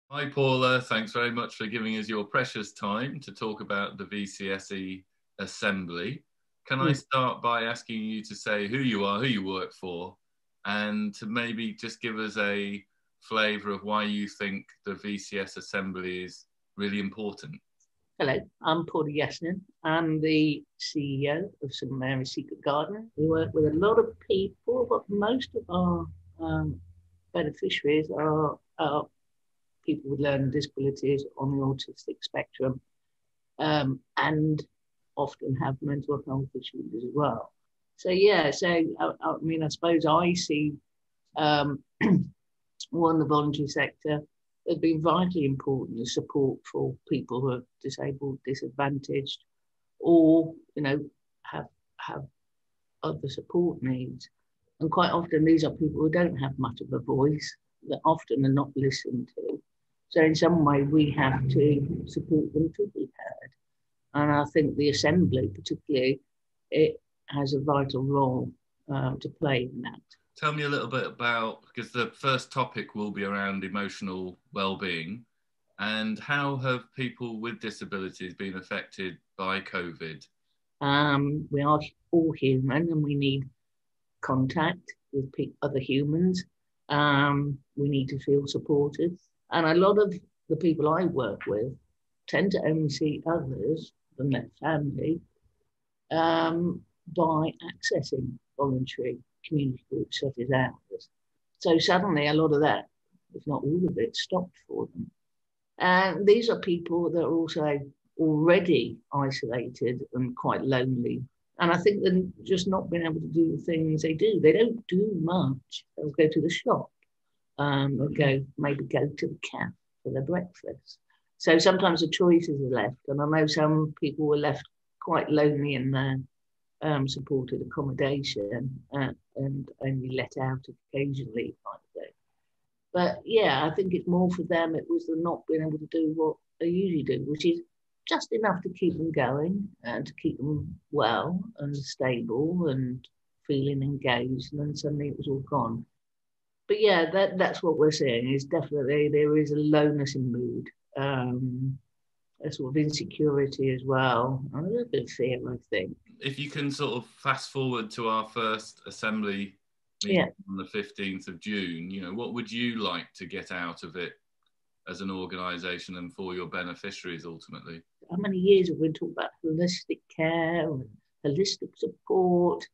Hi, Paula. Thanks very much for giving us your precious time to talk about the VCSE Assembly. Can I Mm. start by asking you to say who you are, who you work for, and to maybe just give us a flavour of why you think the VCS Assembly is really important? Hello, I'm Paula Yassine. I'm the CEO of St Mary's Secret Garden. We work with a lot of people, but most of our beneficiaries are people with learning disabilities on the autistic spectrum, and often have mental health issues as well. So yeah, I suppose I see um, one, the voluntary sector has been vitally important, the support for people who are disabled, disadvantaged, or have other support needs. And quite often these are people who don't have much of a voice, that often are not listened to. So in some way we have to support them to be heard. And I think the assembly, particularly, it has a vital role to play in that. Tell me a little bit about, because the first topic will be around emotional well-being, and how have people with disabilities been affected by COVID? We are all human and we need contact with other humans. We need to feel supported. And a lot of the people I work with tend to only see others than their family by accessing voluntary community groups such as ours. So suddenly a lot of that, if not all of it, stopped for them. And these are people that are also already isolated and quite lonely. And I think they're just not being able to do the things they do. They don't do much. They'll go to the shop, or maybe go to the cafe for their breakfast. So sometimes the choices are left. And I know some people were left quite lonely in their supported accommodation and only let out occasionally kind of thing. But yeah, I think it's more for them. It was the not being able to do what they usually do, which is just enough to keep them going and to keep them well and stable and feeling engaged. And then suddenly it was all gone. But yeah, that's what we're seeing. Is definitely there is a lowness in mood, a sort of insecurity as well, and a little bit of fear, I think. If you can sort of fast forward to our first assembly meeting Yeah. on the 15th of June, what would you like to get out of it as an organisation and for your beneficiaries ultimately? How many years have we talked about holistic care and holistic support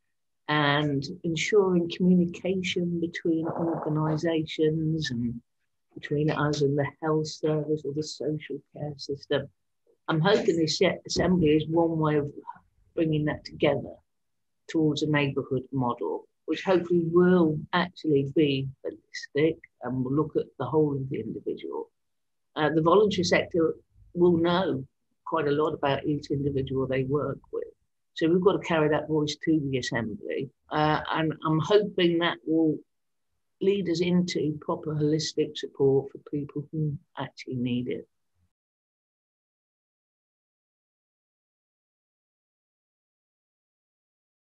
and ensuring communication between organisations and between us and the health service or the social care system? I'm hoping this assembly is one way of bringing that together towards a neighbourhood model, which hopefully will actually be holistic and will look at the whole of the individual. The voluntary sector will know quite a lot about each individual they work with. So we've got to carry that voice to the assembly. And I'm hoping that will lead us into proper holistic support for people who actually need it.